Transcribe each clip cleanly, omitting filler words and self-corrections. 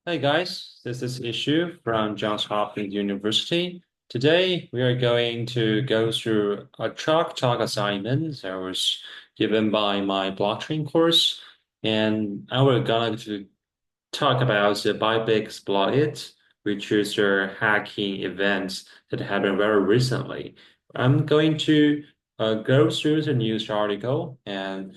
Hey guys, this is Ishu from Johns Hopkins University. Today we are going to go through a chalk talk assignment that was given by my blockchain course, and I will gonna to talk about the Bybit Exploit, which is a hacking event that happened very recently. I'm going to go through the news article and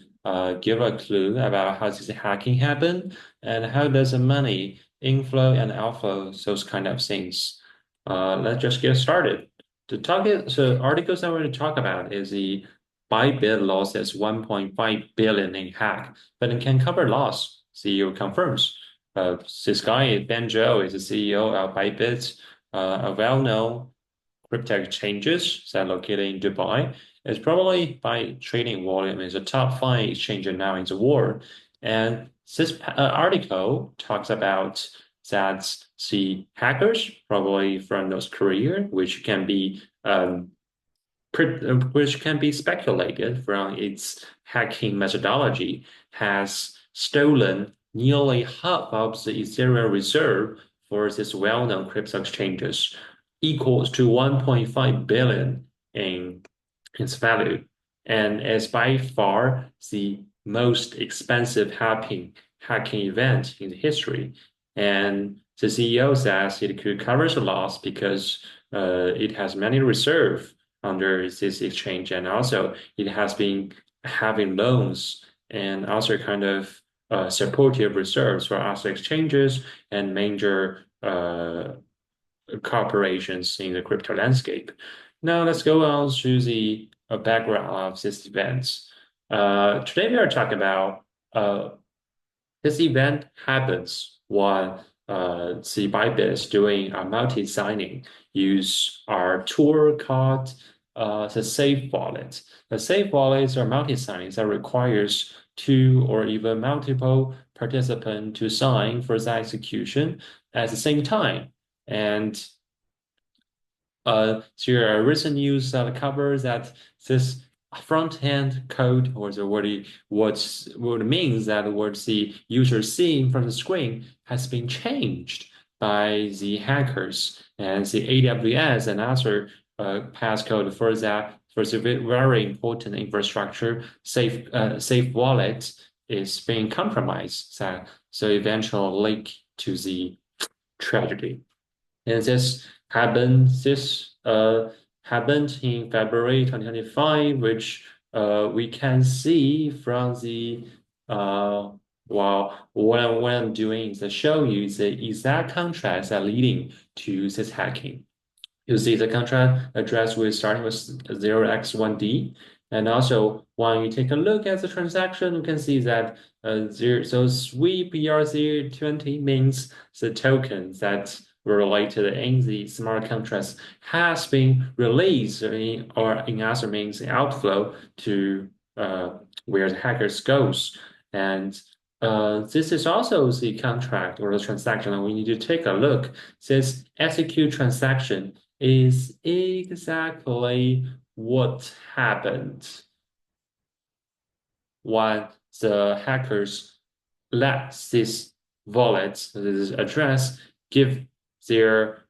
give a clue about how this hacking happened and how does the money inflow and outflow, those kind of things. Let's just get started. The articles I want to talk about is the Bybit losses 1.5 billion in hack, but it can cover loss. CEO confirms. This guy, Ben Zhou, is the CEO of Bybit, a well-known crypto exchanges that are located in Dubai. It's probably by trading volume is a top five exchange now in the world. And this article talks about that the hackers, probably from North Korea, which can be speculated from its hacking methodology, has stolen nearly half of the Ethereum reserve for these well-known crypto exchanges, equals to 1.5 billion in its value, and is by far the most expensive hacking event in history. And the CEO says it could cover the loss because it has many reserves under this exchange, and also it has been having loans and also kind of supportive reserves for other exchanges and major corporations in the crypto landscape. Now let's go on to the background of this event. Today we are talking about this event happens while the Bybit is doing a multi-signing, use our tool called the safe wallet. The safe wallets are multi-signings that requires two or even multiple participants to sign for the execution at the same time. And there are recent news that covers that this front-end code, or what it means that what the user seeing from the screen has been changed by the hackers, and the AWS and other passcode for that for the very important infrastructure safe wallet is being compromised. So eventually leak to the tragedy. And this happened in February 2025, which we can see from the what I'm doing is to show you the exact contracts that are leading to this hacking. You see the contract address with starting with 0x1D. And also, when you take a look at the transaction, you can see that so sweep ERC20 means the token that were related in the smart contracts has been released or in other means outflow to where the hackers goes. And this is also the contract or the transaction that we need to take a look. This execute transaction is exactly what happened when the hackers let this address, give their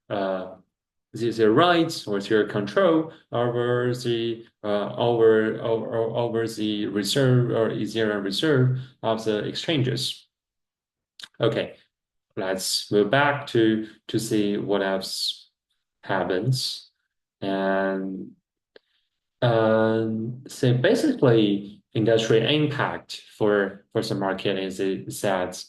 rights or their control over the reserve or Ethereum reserve of the exchanges. Okay, let's move back to see what else happens. And so basically, industry impact for the market is that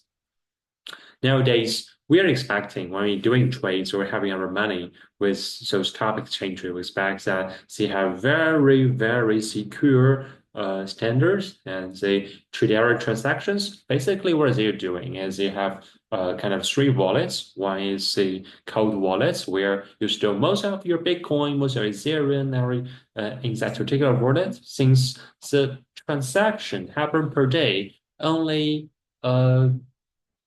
nowadays we are expecting when we're doing trades or having our money with those top exchanges, we expect that they have very, very secure standards and they treat their transactions. Basically, what they're doing is they have kind of three wallets. One is the cold wallets where you store most of your Bitcoin, most of your Ethereum, in that particular wallet. Since the transaction happen per day only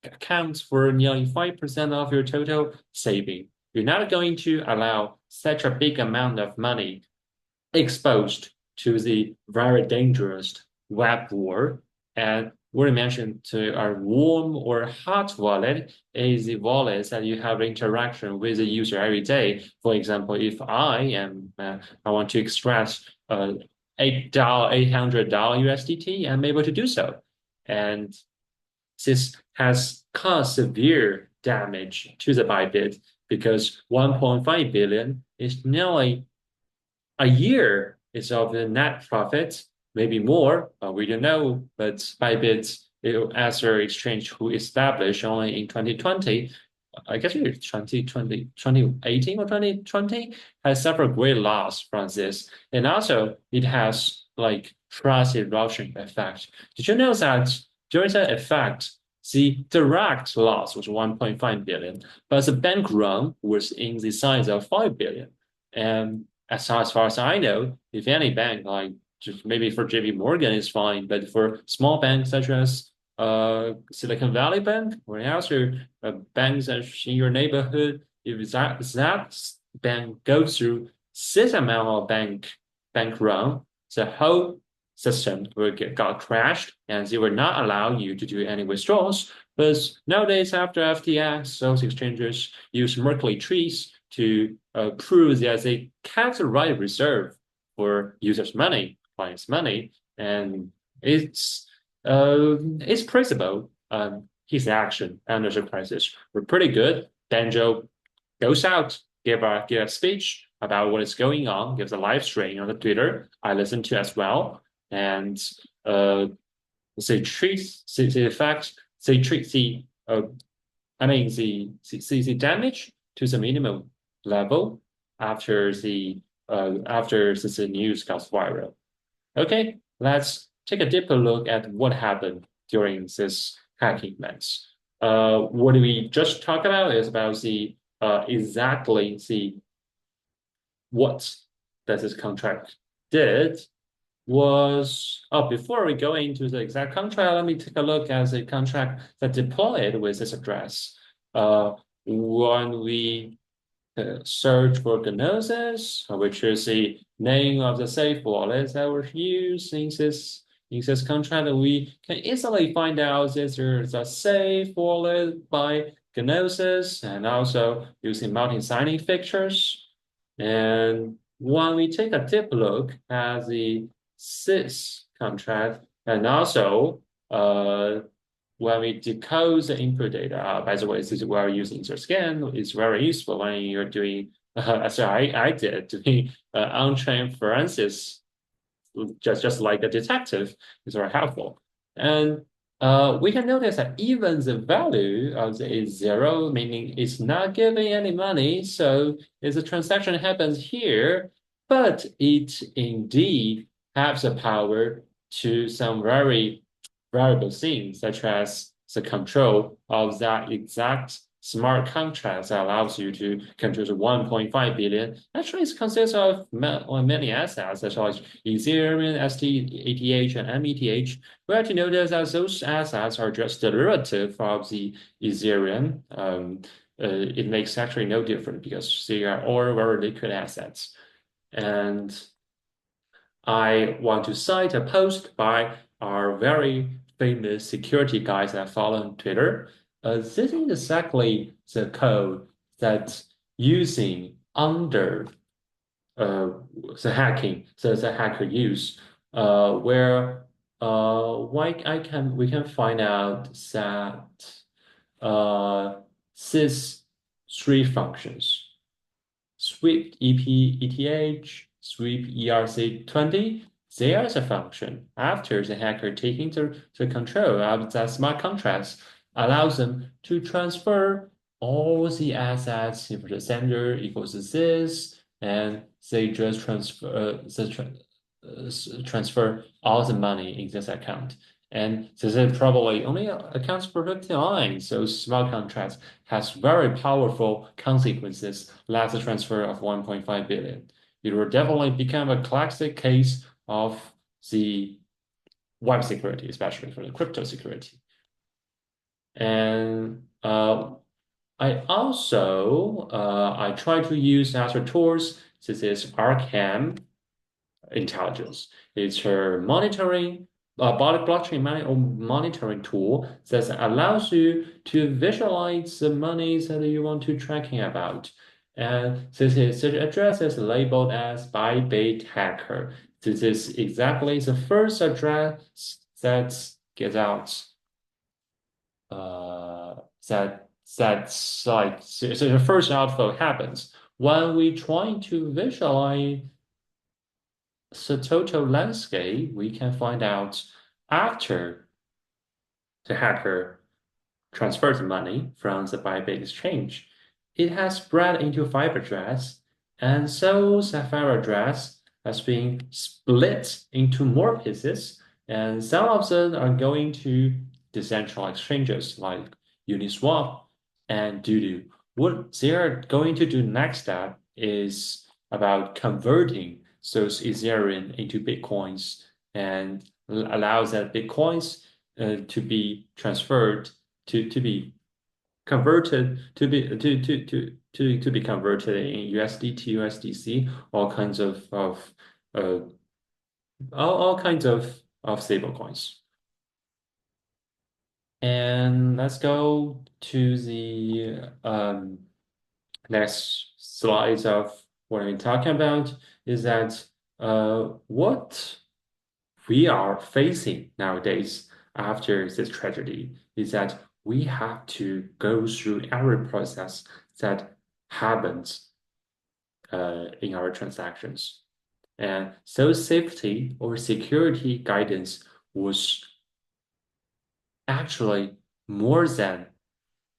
accounts for nearly 5% of your total saving. You're not going to allow such a big amount of money exposed to the very dangerous web war. And we mentioned to a warm or hot wallet is the wallet that you have interaction with the user every day. For example, if I want to extract $800 USDT, I'm able to do so. And this has caused severe damage to the Bybit because 1.5 billion is nearly a year is of the net profit, maybe more, we don't know. But Bybit, as their exchange who established only in 2020, I guess it's 2020, 2018 or 2020, has suffered great loss from this. And also it has like trust erosion effect. Did you know that during that effect, the direct loss was 1.5 billion, but the bank run was in the size of 5 billion. And as far as I know, if any bank, like just maybe for JP Morgan is fine, but for small banks such as Silicon Valley Bank or also banks that's in your neighborhood, if that bank goes through this amount of bank run, the whole system will got crashed and they will not allow you to do any withdrawals. But nowadays, after FTX, those exchanges use Merkle trees to prove that they kept the right reserve for users' money, clients' money, and it's principle. His action under the crisis were pretty good. Banjo goes out, give a speech about what is going on, gives a live stream on the Twitter. I listened to as well, and uh, they treat the damage to the minimum level after the news got viral. Okay, let's take a deeper look at what happened during this hacking event. What we just talked about is about the exactly the what that this contract did was before we go into the exact contract, let me take a look at the contract that deployed with this address. When we search for Gnosis, which is the name of the safe wallet that was used in this contract, we can easily find out that there's a safe wallet by Gnosis and also using multi-signing fixtures. And when we take a deep look at the sys contract and also when we decode the input data, by the way, this is where using the scan is very useful when you're doing, as I did, doing on-chain forensics, just like a detective, is very helpful. And we can notice that even the value of the is zero, meaning it's not giving any money. So if the transaction happens here, but it indeed has the power to some very variable things, such as the control of that exact smart contract that allows you to control the 1.5 billion. Actually, it consists of many assets, such as Ethereum, ETH, and METH. We have to notice that those assets are just derivative of the Ethereum. It makes actually no difference because they are all very liquid assets. And I want to cite a post by our very famous security guys that I follow on Twitter. This is exactly the code that using under the hacker use, where why we can find out that these three functions sweep ETH, sweep ERC20, there's a function after the hacker taking the control of the smart contracts allows them to transfer all the assets if the sender equals this, and they just transfer all the money in this account. And this is probably only accounts for 59. So smart contracts has very powerful consequences like the transfer of 1.5 billion. It will definitely become a classic case of the web security, especially for the crypto security. And I also I try to use other tools. This is Arkham Intelligence. It's her monitoring blockchain monitoring tool that allows you to visualize the monies that you want to tracking about. And this address is labeled as Bybit hacker. This is exactly the first address that gets out. Uh, that's like so the first outflow happens when we try to visualize the total landscape. We can find out after the hacker transfers money from the Bybit exchange. It has spread into five address, and so Sapphire address has been split into more pieces, and some of them are going to decentralized exchanges like Uniswap and Doodoo. What they're going to do next step is about converting those Ethereum into Bitcoins and allows that Bitcoins to be transferred to be converted to be converted in USD to USDC, all kinds of uh all kinds of stable coins. And let's go to the next slides of what I'm talking about is that what we are facing nowadays after this tragedy is that we have to go through every process that happens in our transactions. And so safety or security guidance was actually more than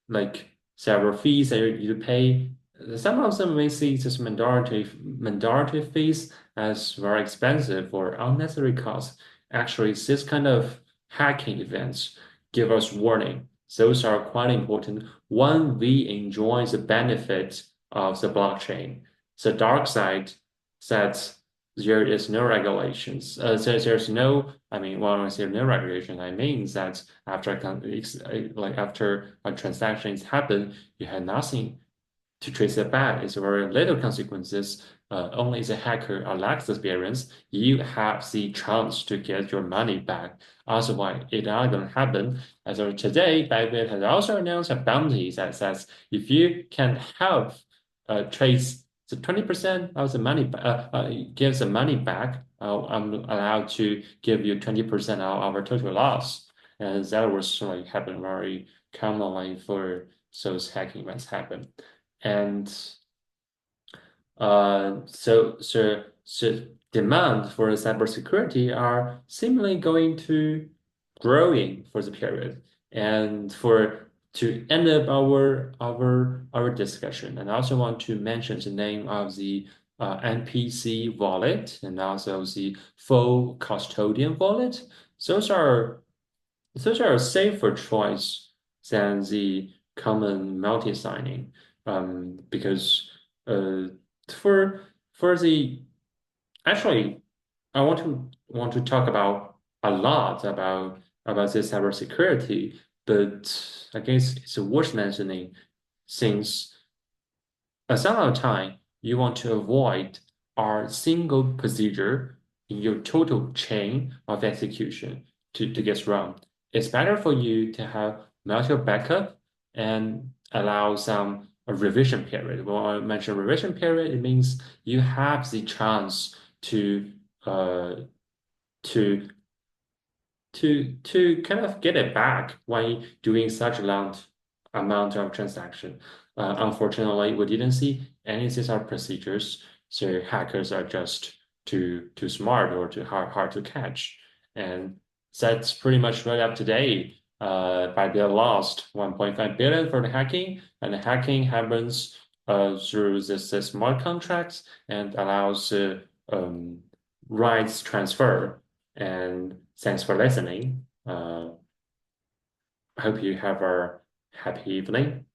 like several fees that you pay. Some of them may see this mandatory fees as very expensive or unnecessary costs. Actually, this kind of hacking events give us warning. Those are quite important when we enjoy the benefit of the blockchain. The dark side says there is no regulations. There's no, I mean, when I say no regulation, I mean that after a transaction is happened, you have nothing to trace it back. It's very little consequences. Only the hacker lacks the experience. You have the chance to get your money back. Otherwise, it not going to happen. As of today, Bybit has also announced a bounty that says if you can help trace the 20% of the money, gives the money back, I'm allowed to give you 20% of our total loss. And that was like happen very commonly for those hacking events happen. And so demand for cybersecurity are seemingly going to growing for the period. And for to end up our discussion, and I also want to mention the name of the NPC wallet and also the full custodian wallet. Those are those are a safer choice than the common multi-signing, because uh, for for the actually, I want to talk about a lot about this cybersecurity, but I guess it's worth mentioning since a some of the time, you want to avoid a single procedure in your total chain of execution to get wrong. It's better for you to have multiple backup and allow some a revision period. When I mention revision period, it means you have the chance to uh, to to kind of get it back when doing such a long amount of transaction. Unfortunately, we didn't see any of these are procedures, so hackers are just too smart or too hard to catch. And that's pretty much right up to date. By the lost 1.5 billion for the hacking, and the hacking happens through this smart contracts and allows rights transfer. And thanks for listening. I hope you have a happy evening.